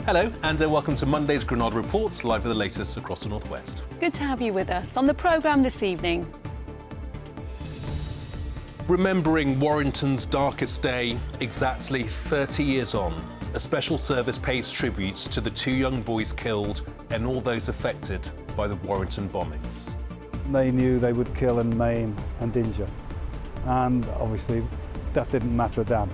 Hello and welcome to Monday's Granada Reports, live with the latest across the Northwest. Good to have you with us on the programme this evening. Remembering Warrington's darkest day exactly 30 years on, a special service pays tributes to the two young boys killed and all those affected by the Warrington bombings. They knew they would kill and maim and injure, and obviously that didn't matter a damn.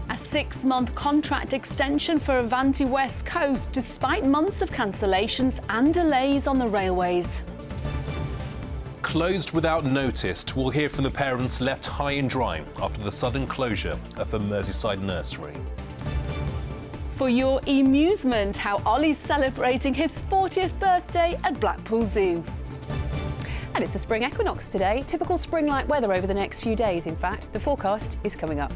A 6-month contract extension for Avanti West Coast despite months of cancellations and delays on the railways. Closed without notice, we'll hear from the parents left high and dry after the sudden closure of a Merseyside nursery. For your amusement, how Ollie's celebrating his 40th birthday at Blackpool Zoo. And it's the spring equinox today. Typical spring-like weather over the next few days, in fact. The forecast is coming up.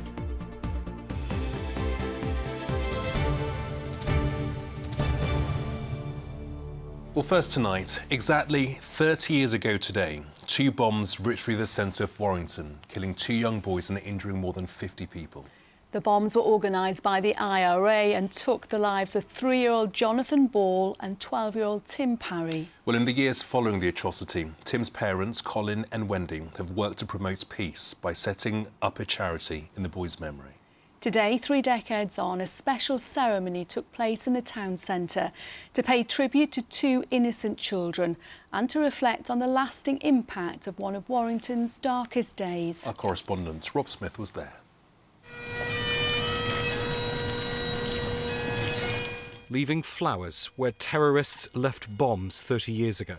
Well, first tonight, exactly 30 years ago today, two bombs ripped through the centre of Warrington, killing two young boys and injuring more than 50 people. The bombs were organised by the IRA and took the lives of 3-year-old Jonathan Ball and 12-year-old Tim Parry. Well, in the years following the atrocity, Tim's parents, Colin and Wendy, have worked to promote peace by setting up a charity in the boys' memory. Today, 3 decades on, a special ceremony took place in the town centre to pay tribute to two innocent children and to reflect on the lasting impact of one of Warrington's darkest days. Our correspondent, Rob Smith, was there. Leaving flowers where terrorists left bombs 30 years ago.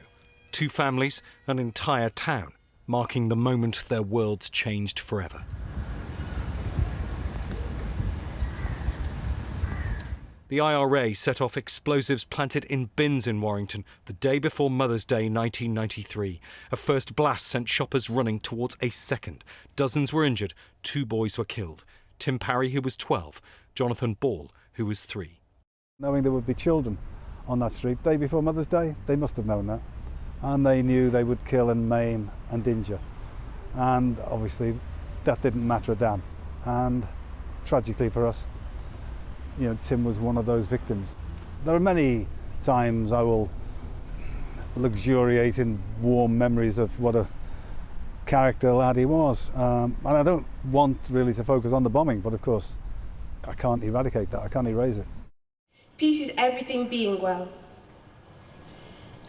Two families, an entire town, marking the moment their worlds changed forever. The IRA set off explosives planted in bins in Warrington the day before Mother's Day 1993. A first blast sent shoppers running towards a second. Dozens were injured, 2 boys were killed. Tim Parry, who was 12, Jonathan Ball, who was 3. Knowing there would be children on that street, day before Mother's Day, they must have known that. And they knew they would kill and maim and injure. And obviously that didn't matter a damn. And tragically for us, you know, Tim was one of those victims. There are many times I will luxuriate in warm memories of what a character lad he was. And I don't want really to focus on the bombing, but of course I can't eradicate that, I can't erase it. Peace is everything being well.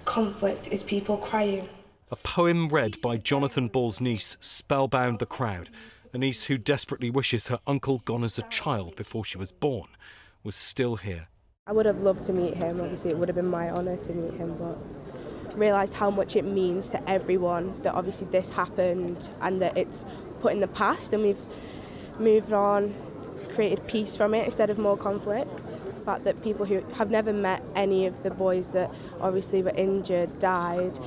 Conflict is people crying. A poem read by Jonathan Ball's niece spellbound the crowd. A niece who desperately wishes her uncle, gone as a child before she was born, was still here. I would have loved to meet him. Obviously it would have been my honour to meet him, but realised how much it means to everyone that obviously this happened and that it's put in the past and we've moved on, created peace from it instead of more conflict. The fact that people who have never met any of the boys that obviously were injured, died,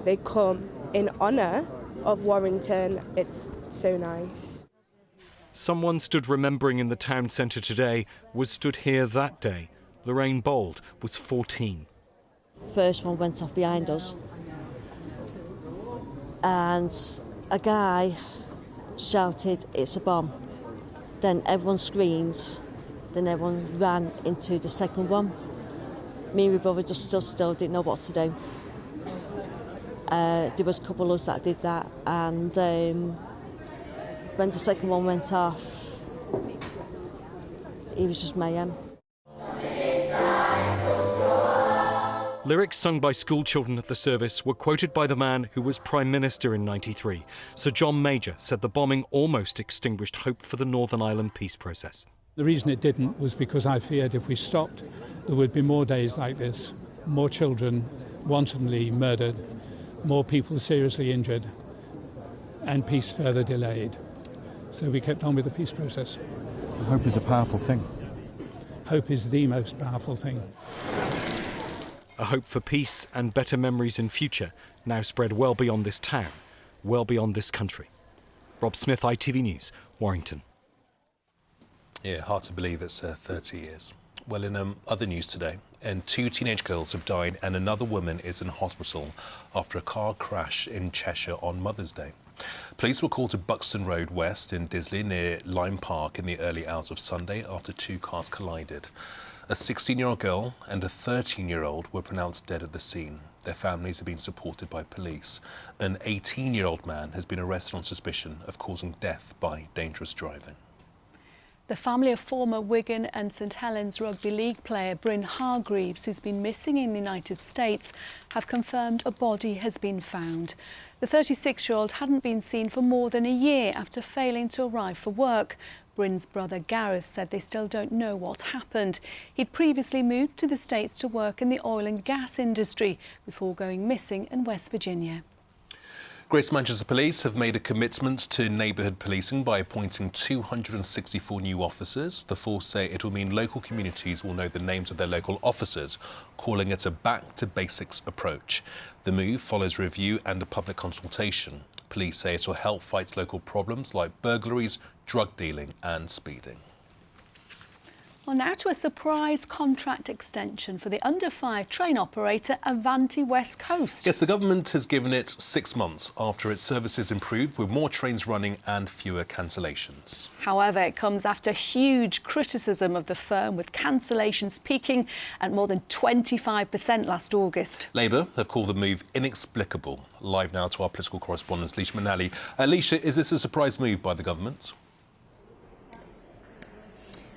they come in honour of Warrington. It's so nice. Someone stood remembering in the town centre today was stood here that day. Lorraine Bold was 14. First one went off behind us and a guy shouted, "It's a bomb." Then everyone screamed, then everyone ran into the second one. Me and my brother just stood still, didn't know what to do. There was a couple of us that did that, and when the second one went off, it was just mayhem. Lyrics sung by school children at the service were quoted by the man who was Prime Minister in '93. Sir John Major said the bombing almost extinguished hope for the Northern Ireland peace process. The reason it didn't was because I feared if we stopped, there would be more days like this, more children wantonly murdered, more people seriously injured, and peace further delayed. So we kept on with the peace process. Hope is a powerful thing. Hope is the most powerful thing. A hope for peace and better memories in future now spread well beyond this town, well beyond this country. Rob Smith, ITV News, Warrington. Yeah, hard to believe it's 30 years. Well, in other news today, and 2 teenage girls have died and another woman is in hospital after a car crash in Cheshire on Mother's Day. Police were called to Buxton Road West in Disley near Lime Park in the early hours of Sunday after two cars collided. A 16-year-old girl and a 13-year-old were pronounced dead at the scene. Their families have been supported by police. An 18-year-old man has been arrested on suspicion of causing death by dangerous driving. The family of former Wigan and St Helens Rugby League player Bryn Hargreaves, who's been missing in the United States, have confirmed a body has been found. The 36-year-old hadn't been seen for more than a year after failing to arrive for work. Bryn's brother Gareth said they still don't know what happened. He'd previously moved to the States to work in the oil and gas industry before going missing in West Virginia. Greater Manchester Police have made a commitment to neighbourhood policing by appointing 264 new officers. The force say it will mean local communities will know the names of their local officers, calling it a back-to-basics approach. The move follows review and a public consultation. Police say it will help fight local problems like burglaries, drug dealing and speeding. Well, now to a surprise contract extension for the under-fire train operator Avanti West Coast. Yes, the government has given it 6 months after its services improved with more trains running and fewer cancellations. However, it comes after huge criticism of the firm, with cancellations peaking at more than 25% last August. Labour have called the move inexplicable. Live now to our political correspondent, Leisha Manali. Leisha, is this a surprise move by the government?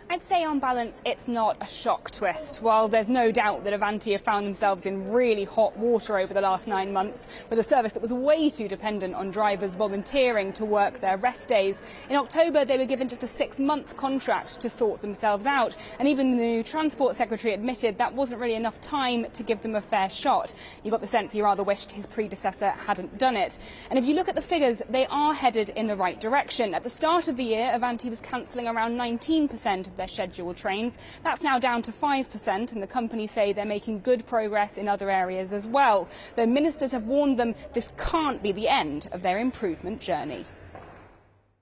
I'd say on balance it's not a shock twist. While there's no doubt that Avanti have found themselves in really hot water over the last 9 months with a service that was way too dependent on drivers volunteering to work their rest days. In October they were given just a 6-month contract to sort themselves out, and even the new Transport Secretary admitted that wasn't really enough time to give them a fair shot. You got the sense he rather wished his predecessor hadn't done it. And if you look at the figures, they are headed in the right direction. At the start of the year, Avanti was cancelling around 19% of their scheduled trains. That's now down to 5%, and the company say they're making good progress in other areas as well. Though ministers have warned them this can't be the end of their improvement journey.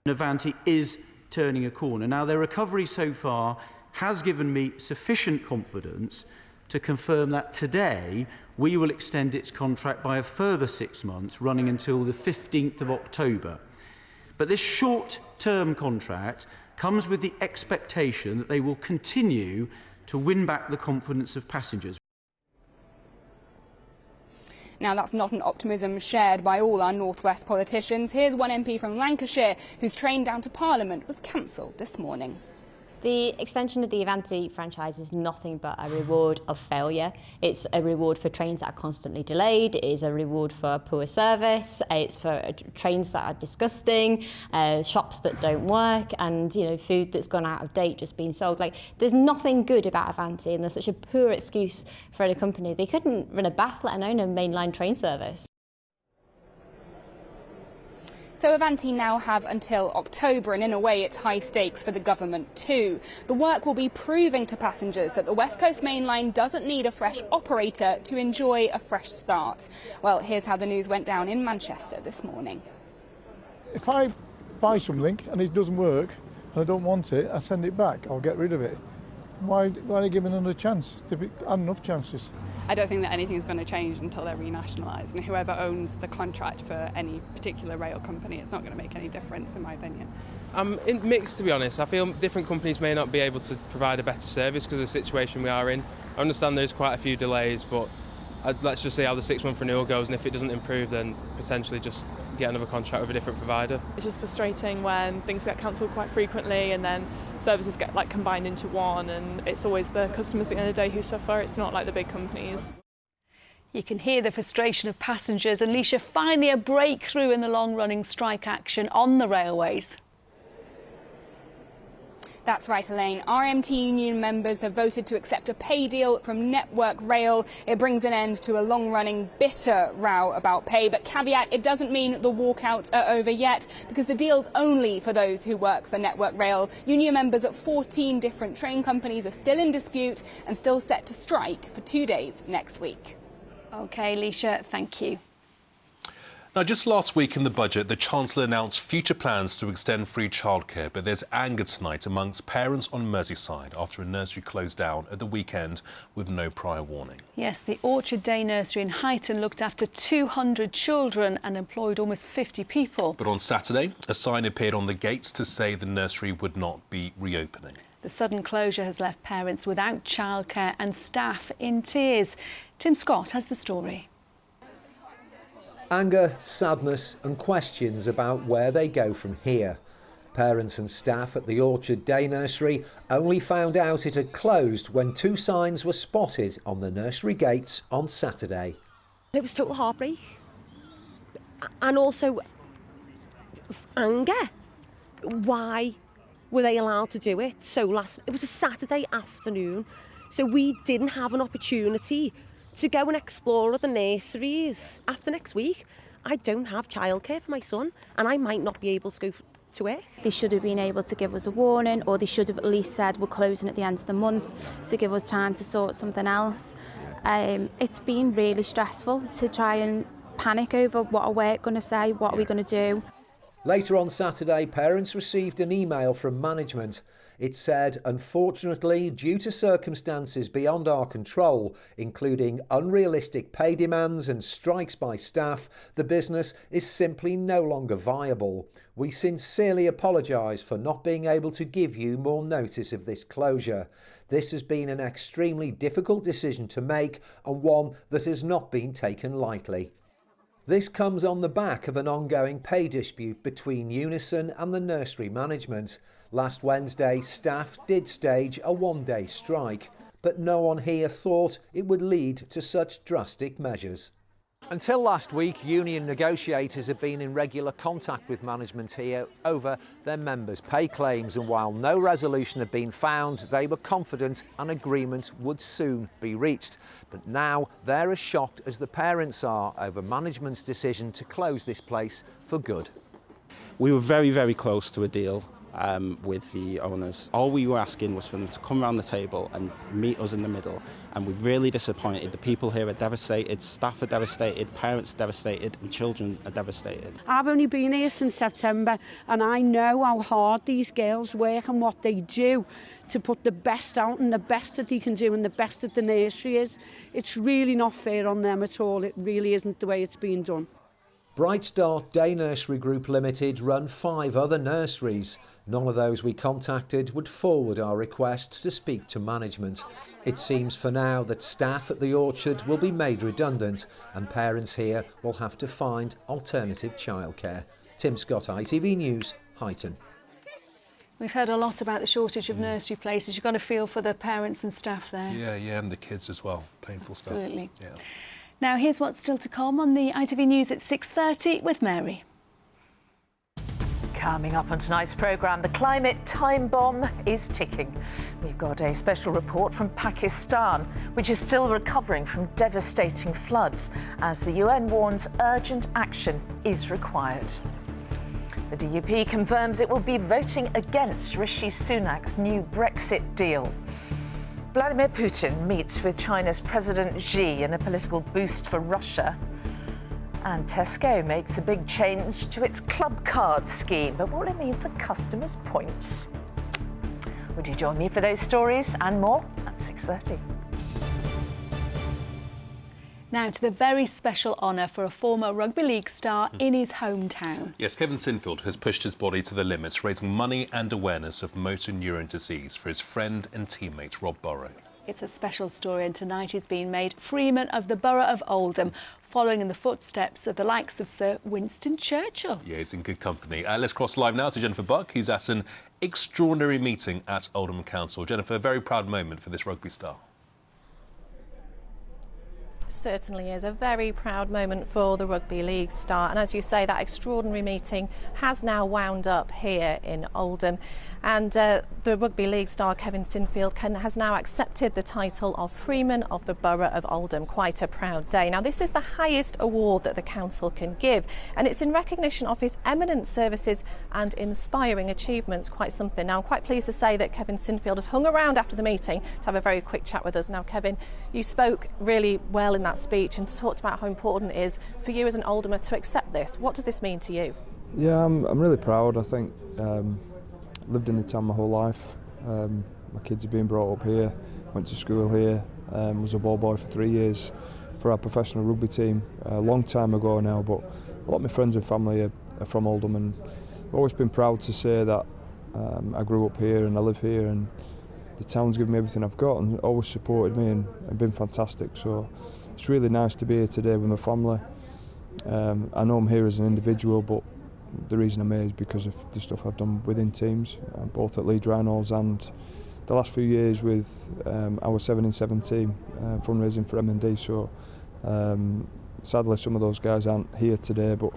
Avanti is turning a corner. Now, their recovery so far has given me sufficient confidence to confirm that today we will extend its contract by a further 6 months, running until the 15th of October. But this short-term contract comes with the expectation that they will continue to win back the confidence of passengers. Now, that's not an optimism shared by all our North West politicians. Here's one MP from Lancashire whose train down to Parliament was cancelled this morning. The extension of the Avanti franchise is nothing but a reward of failure. It's a reward for trains that are constantly delayed. It is a reward for poor service. It's for trains that are disgusting, shops that don't work, and food that's gone out of date just being sold. There's nothing good about Avanti, and there's such a poor excuse for any company. They couldn't run a bath, let alone a mainline train service. So Avanti now have until October, and in a way it's high stakes for the government too. The work will be proving to passengers that the West Coast Main Line doesn't need a fresh operator to enjoy a fresh start. Well, here's how the news went down in Manchester this morning. If I buy something and it doesn't work and I don't want it, I send it back. I'll get rid of it. Why are they giving another chance? They've had enough chances. I don't think that anything's going to change until they're renationalised, and whoever owns the contract for any particular rail company, it's not going to make any difference, in my opinion. I'm mixed, to be honest. I feel different companies may not be able to provide a better service because of the situation we are in. I understand there's quite a few delays, but let's just see how the 6-month renewal goes, and if it doesn't improve, then potentially just get another contract with a different provider. It's just frustrating when things get cancelled quite frequently and then services get combined into one, and it's always the customers at the end of the day who suffer. It's not like the big companies. You can hear the frustration of passengers. And Leisha, finally a breakthrough in the long-running strike action on the railways. That's right, Elaine. RMT union members have voted to accept a pay deal from Network Rail. It brings an end to a long-running, bitter row about pay. But caveat, it doesn't mean the walkouts are over yet, because the deal's only for those who work for Network Rail. Union members at 14 different train companies are still in dispute and still set to strike for 2 days next week. OK, Leisha, thank you. Now, just last week in the budget, the Chancellor announced future plans to extend free childcare, but there's anger tonight amongst parents on Merseyside after a nursery closed down at the weekend with no prior warning. Yes, the Orchard Day Nursery in Huyton looked after 200 children and employed almost 50 people. But on Saturday, a sign appeared on the gates to say the nursery would not be reopening. The sudden closure has left parents without childcare and staff in tears. Tim Scott has the story. Anger, sadness and questions about where they go from here. Parents and staff at the Orchard Day Nursery only found out it had closed when two signs were spotted on the nursery gates on Saturday. It was total heartbreak and also anger. Why were they allowed to do it so last? It was a Saturday afternoon, so we didn't have an opportunity to go and explore other nurseries. After next week, I don't have childcare for my son and I might not be able to go to work. They should have been able to give us a warning, or they should have at least said we're closing at the end of the month to give us time to sort something else. It's been really stressful to try and panic over what are we going to say, what are we going to do. Later on Saturday, parents received an email from management. It said, unfortunately, due to circumstances beyond our control, including unrealistic pay demands and strikes by staff, the business is simply no longer viable. We sincerely apologise for not being able to give you more notice of this closure. This has been an extremely difficult decision to make and one that has not been taken lightly. This comes on the back of an ongoing pay dispute between Unison and the nursery management. Last Wednesday, staff did stage a one-day strike, but no one here thought it would lead to such drastic measures. Until last week, union negotiators have been in regular contact with management here over their members' pay claims, and while no resolution had been found, they were confident an agreement would soon be reached. But now they're as shocked as the parents are over management's decision to close this place for good. We were very, very close to a deal with the owners. All we were asking was for them to come around the table and meet us in the middle, and we're really disappointed. The people here are devastated, staff are devastated, parents are devastated and children are devastated. I've only been here since September and I know how hard these girls work and what they do to put the best out and the best that they can do and the best that the nursery is. It's really not fair on them at all. It really isn't the way it's being done. Bright Start Day Nursery Group Limited run 5 other nurseries. None of those we contacted would forward our request to speak to management. It seems for now that staff at the Orchard will be made redundant and parents here will have to find alternative childcare. Tim Scott, ITV News, Huyton. We've heard a lot about the shortage of nursery places. You've got to feel for the parents and staff there. Yeah, and the kids as well. Painful stuff. Absolutely. Yeah. Now, here's what's still to come on the ITV News at 6:30 with Mary. Coming up on tonight's programme, the climate time bomb is ticking. We've got a special report from Pakistan, which is still recovering from devastating floods, as the UN warns urgent action is required. The DUP confirms it will be voting against Rishi Sunak's new Brexit deal. Vladimir Putin meets with China's President Xi in a political boost for Russia. And Tesco makes a big change to its club card scheme. But what will it mean for customers' points? Would you join me for those stories and more at 6:30? Now to the very special honour for a former rugby league star in his hometown. Yes, Kevin Sinfield has pushed his body to the limits, raising money and awareness of motor neurone disease for his friend and teammate Rob Burrow. It's a special story, and tonight he's been made Freeman of the Borough of Oldham, following in the footsteps of the likes of Sir Winston Churchill. Yeah, he's in good company. Let's cross live now to Jennifer Buck. He's at an extraordinary meeting at Oldham Council. Jennifer, a very proud moment for this rugby star. Certainly is a very proud moment for the rugby league star, and as you say, that extraordinary meeting has now wound up here in Oldham, and the rugby league star Kevin Sinfield has now accepted the title of Freeman of the Borough of Oldham. Quite a proud day. Now, this is the highest award that the council can give, and it's in recognition of his eminent services and inspiring achievements. Quite something. Now, I'm quite pleased to say that Kevin Sinfield has hung around after the meeting to have a very quick chat with us. Now, Kevin, you spoke really well in that speech and talked about how important it is for you as an Oldhamer to accept this. What does this mean to you? Yeah, I'm really proud. I think lived in the town my whole life. My kids have been brought up here, went to school here, was a ball boy for 3 years for our professional rugby team a long time ago now, but a lot of my friends and family are from Oldham, and I've always been proud to say that I grew up here and I live here, and the town's given me everything I've got and always supported me and been fantastic. So it's really nice to be here today with my family. I know I'm here as an individual, but the reason I'm here is because of the stuff I've done within teams, both at Leeds Rhinos and the last few years with our 7-in-7 team, fundraising for M&D. So sadly some of those guys aren't here today, but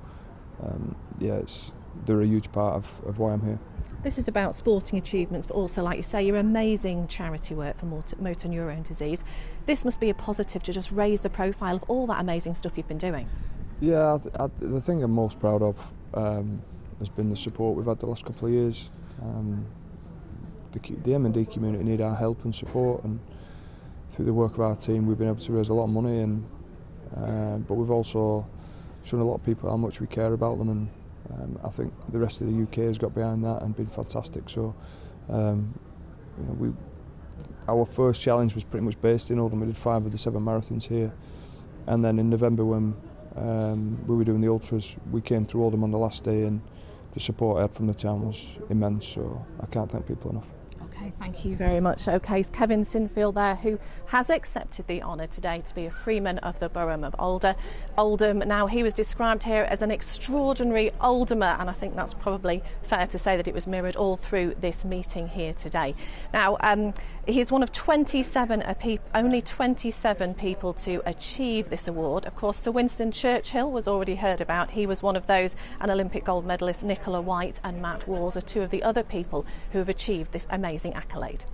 they're a huge part of why I'm here. This is about sporting achievements, but also, like you say, your amazing charity work for motor neurone disease. This must be a positive to just raise the profile of all that amazing stuff you've been doing. Yeah, the thing I'm most proud of has been the support we've had the last couple of years. The M&D community need our help and support, and through the work of our team we've been able to raise a lot of money, and but we've also shown a lot of people how much we care about them, and I think the rest of the UK has got behind that and been fantastic. So our first challenge was pretty much based in Oldham. We did 5 of the 7 marathons here, and then in November when we were doing the ultras, we came through Oldham on the last day, and the support I had from the town was immense, so I can't thank people enough. Okay, thank you very much. Okay, Kevin Sinfield there, who has accepted the honour today to be a Freeman of the Borough of Oldham. Now, he was described here as an extraordinary Oldhamer, and I think that's probably fair to say that it was mirrored all through this meeting here today. Now, he's one of only 27 people to achieve this award. Of course, Sir Winston Churchill was already heard about. He was one of those, and Olympic gold medalist Nicola White and Matt Walls are 2 of the other people who have achieved this amazing accolade.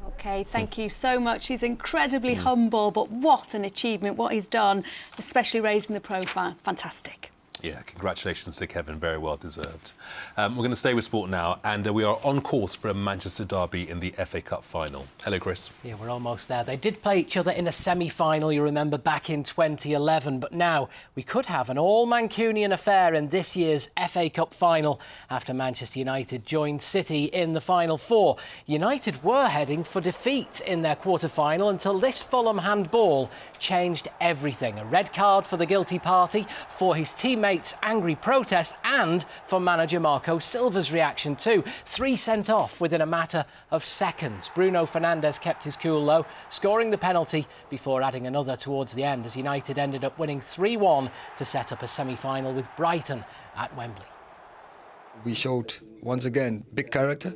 OK, thank you so much. He's incredibly humble, but what an achievement, what he's done, especially raising the profile. Fantastic. Yeah, congratulations to Kevin, very well deserved. We're going to stay with sport now, and we are on course for a Manchester derby in the FA Cup final. Hello, Chris. Yeah, we're almost there. They did play each other in a semi-final, you remember, back in 2011, but now we could have an all-Mancunian affair in this year's FA Cup final after Manchester United joined City in the Final Four. United were heading for defeat in their quarter-final until this Fulham handball changed everything. A red card for the guilty party, for his teammates' angry protest, and for manager Marco Silva's reaction too. 3 sent off within a matter of seconds. Bruno Fernandes kept his cool low, scoring the penalty before adding another towards the end, as United ended up winning 3-1 to set up a semi-final with Brighton at Wembley. We showed once again big character.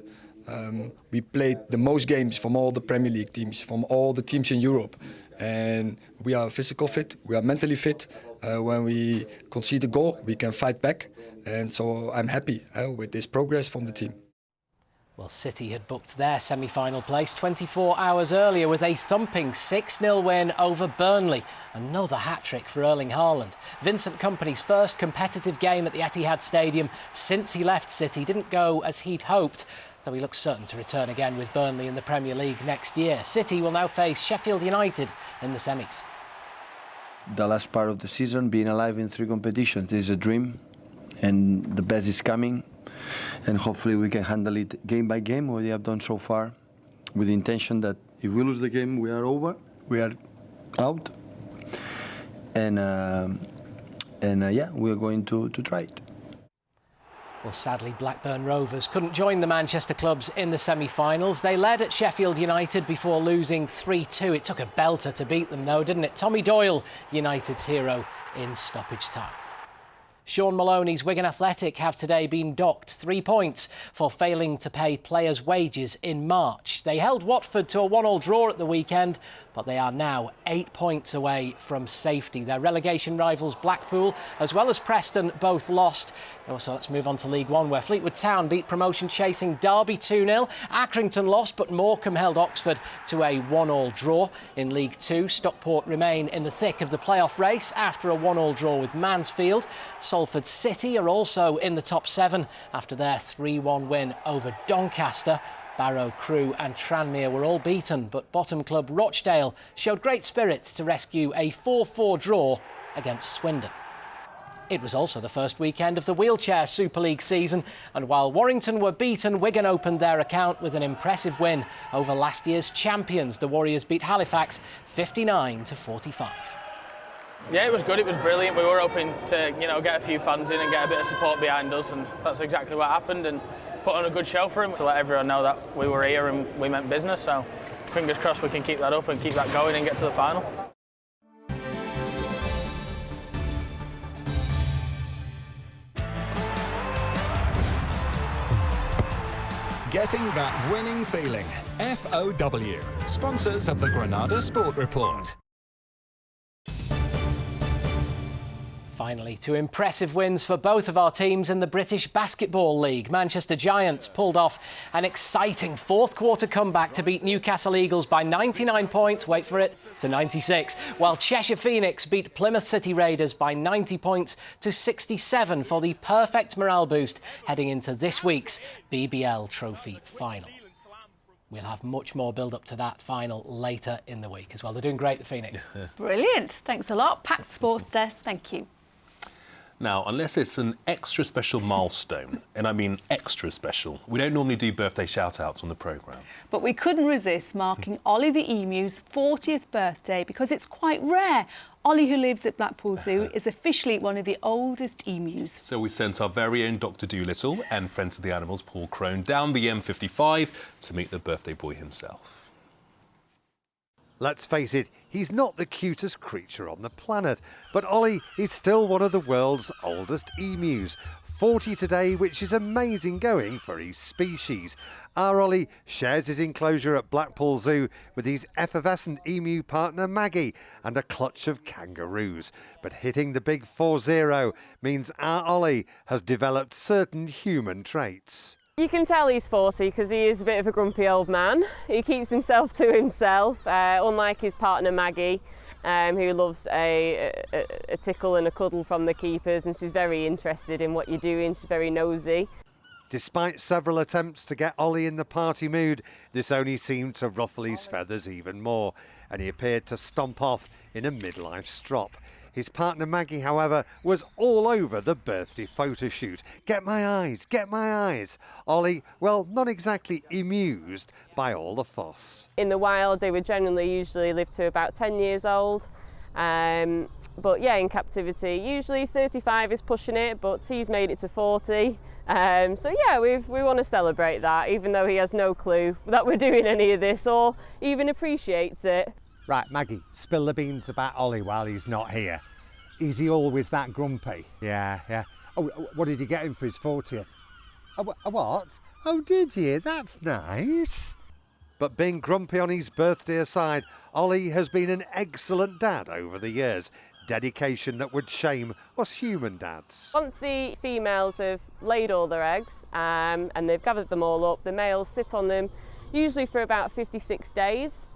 We played the most games from all the Premier League teams, from all the teams in Europe, and we are physical fit, we are mentally fit. When we concede a goal, we can fight back, and so I'm happy with this progress from the team. Well, City had booked their semi-final place 24 hours earlier with a thumping 6-0 win over Burnley. Another hat-trick for Erling Haaland. Vincent Kompany's first competitive game at the Etihad Stadium since he left City didn't go as he'd hoped, though he looks certain to return again with Burnley in the Premier League next year. City will now face Sheffield United in the semis. The last part of the season, being alive in 3 competitions, is a dream, and the best is coming. And hopefully we can handle it game by game, what we have done so far, with the intention that if we lose the game, we are over, we are out. And yeah, we are going to try it. Well, sadly, Blackburn Rovers couldn't join the Manchester clubs in the semi-finals. They led at Sheffield United before losing 3-2. It took a belter to beat them, though, didn't it? Tommy Doyle, United's hero in stoppage time. Sean Maloney's Wigan Athletic have today been docked 3 points for failing to pay players' wages in March. They held Watford to a 1-1 draw at the weekend, but they are now 8 points away from safety. Their relegation rivals Blackpool, as well as Preston, both lost. Also, let's move on to League One, where Fleetwood Town beat promotion-chasing Derby 2-0. Accrington lost, but Morecambe held Oxford to a 1-1 draw. In League Two, Stockport remain in the thick of the playoff race after a 1-1 draw with Mansfield. Salford City are also in the top 7 after their 3-1 win over Doncaster. Barrow, Crewe and Tranmere were all beaten, but bottom club Rochdale showed great spirits to rescue a 4-4 draw against Swindon. It was also the first weekend of the Wheelchair Super League season, and while Warrington were beaten, Wigan opened their account with an impressive win over last year's champions. The Warriors beat Halifax 59-45. Yeah, it was good, it was brilliant. We were hoping to, get a few fans in and get a bit of support behind us, and that's exactly what happened, and put on a good show for them to let everyone know that we were here and we meant business. So fingers crossed we can keep that up and keep that going and get to the final. Getting that winning feeling. FOW, sponsors of the Granada Sport Report. Finally, two impressive wins for both of our teams in the British Basketball League. Manchester Giants pulled off an exciting fourth-quarter comeback to beat Newcastle Eagles by 99 points, wait for it, to 96, while Cheshire Phoenix beat Plymouth City Raiders by 90 points to 67 for the perfect morale boost heading into this week's BBL Trophy final. We'll have much more build-up to that final later in the week as well. They're doing great, the Phoenix. Brilliant. Thanks a lot. Packed sports desk. Thank you. Now, unless it's an extra special milestone, and I mean extra special, we don't normally do birthday shout-outs on the programme. But we couldn't resist marking Ollie the Emu's 40th birthday because it's quite rare. Ollie, who lives at Blackpool Zoo, is officially one of the oldest emus. So we sent our very own Dr. Dolittle and friend of the animals, Paul Crone, down the M55 to meet the birthday boy himself. Let's face it, he's not the cutest creature on the planet, but Ollie is still one of the world's oldest emus. 40 today, which is amazing going for his species. Our Ollie shares his enclosure at Blackpool Zoo with his effervescent emu partner Maggie and a clutch of kangaroos. But hitting the big 4-0 means our Ollie has developed certain human traits. You can tell he's 40 because he is a bit of a grumpy old man. He keeps himself to himself, unlike his partner Maggie, who loves a tickle and a cuddle from the keepers, and she's very interested in what you're doing. She's very nosy. Despite several attempts to get Ollie in the party mood, this only seemed to ruffle his feathers even more, and he appeared to stomp off in a midlife strop. His partner Maggie, however, was all over the birthday photo shoot. Get my eyes, get my eyes. Ollie, well, not exactly amused by all the fuss. In the wild, they would generally usually live to about 10 years old. But yeah, in captivity, usually 35 is pushing it, but he's made it to 40. So yeah, we want to celebrate that, even though he has no clue that we're doing any of this or even appreciates it. Right, Maggie, spill the beans about Ollie while he's not here. Is he always that grumpy? Yeah. Oh, what did you get him for his 40th? A what? Oh, did you? That's nice. But being grumpy on his birthday aside, Ollie has been an excellent dad over the years. Dedication that would shame us human dads. Once the females have laid all their eggs and they've gathered them all up, the males sit on them usually for about 56 days.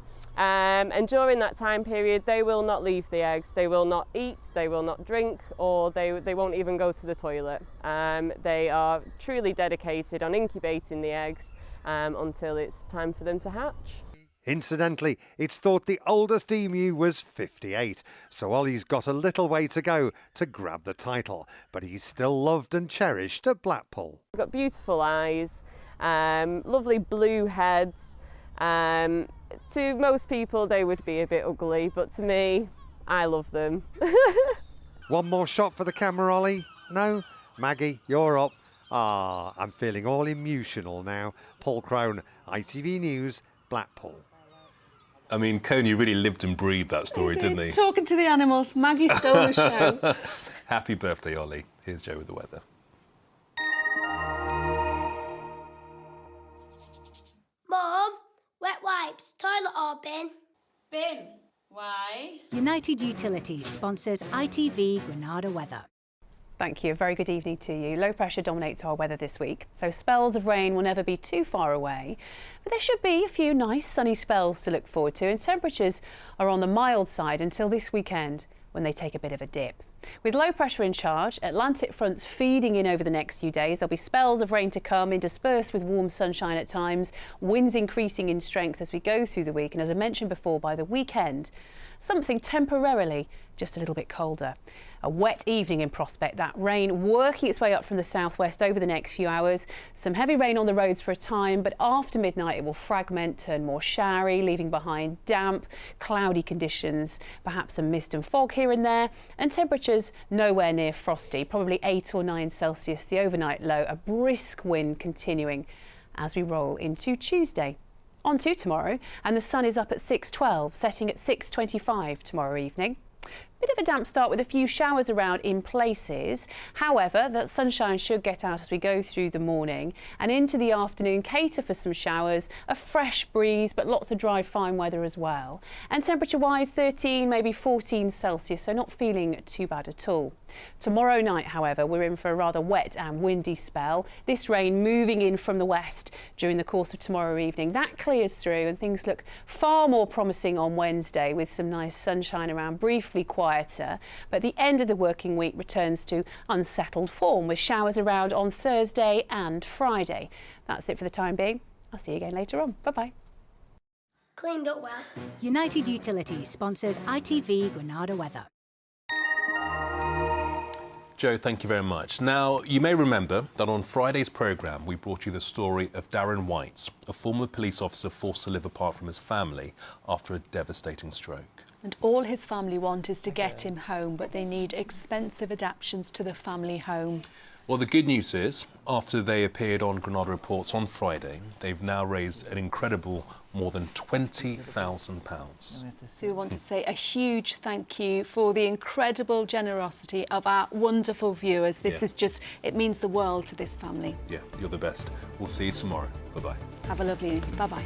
And during that time period, they will not leave the eggs. They will not eat, they will not drink, or they won't even go to the toilet. They are truly dedicated on incubating the eggs until it's time for them to hatch. Incidentally, it's thought the oldest emu was 58, so Ollie's got a little way to go to grab the title, but he's still loved and cherished at Blackpool. They've got beautiful eyes, lovely blue heads. To most people they would be a bit ugly, but to me, I love them. One more shot for the camera, Ollie? No? Maggie, you're up. I'm feeling all emotional now. Paul Crone, ITV News, Blackpool. I mean, Coney really lived and breathed that story, didn't he? Talking to the animals, Maggie stole the show. Happy birthday, Ollie. Here's Joe with the weather. Mum, wet wipes, toilet or bin? Bin. Why? United Utilities sponsors ITV Granada weather. Thank you. A very good evening to you. Low pressure dominates our weather this week, so spells of rain will never be too far away. But there should be a few nice sunny spells to look forward to, and temperatures are on the mild side until this weekend when they take a bit of a dip. With low pressure in charge, Atlantic fronts feeding in over the next few days. There'll be spells of rain to come, interspersed with warm sunshine at times, winds increasing in strength as we go through the week, and as I mentioned before, by the weekend, something temporarily just a little bit colder. A wet evening in prospect, that rain working its way up from the southwest over the next few hours. Some heavy rain on the roads for a time, but after midnight it will fragment, turn more showery, leaving behind damp, cloudy conditions, perhaps some mist and fog here and there, and temperatures nowhere near frosty, probably 8 or 9 Celsius, the overnight low, a brisk wind continuing as we roll into Tuesday. On to tomorrow, and the sun is up at 6:12, setting at 6:25 tomorrow evening. Bit of a damp start with a few showers around in places. However, that sunshine should get out as we go through the morning and into the afternoon, cater for some showers, a fresh breeze, but lots of dry, fine weather as well. And temperature-wise, 13, maybe 14 Celsius, so not feeling too bad at all. Tomorrow night, however, we're in for a rather wet and windy spell. This rain moving in from the west during the course of tomorrow evening. That clears through and things look far more promising on Wednesday with some nice sunshine around, briefly quieter. But the end of the working week returns to unsettled form with showers around on Thursday and Friday. That's it for the time being. I'll see you again later on. Bye-bye. Cleaned up well. United Utilities sponsors ITV Granada weather. Joe, thank you very much. Now, you may remember that on Friday's programme, we brought you the story of Darren White, a former police officer forced to live apart from his family after a devastating stroke. And all his family want is to get him home, but they need expensive adaptations to the family home. Well, the good news is, after they appeared on Granada Reports on Friday, they've now raised an incredible more than £20,000. So we want to say a huge thank you for the incredible generosity of our wonderful viewers. This is just, it means the world to this family. Yeah, you're the best. We'll see you tomorrow. Bye-bye. Have a lovely evening. Bye-bye.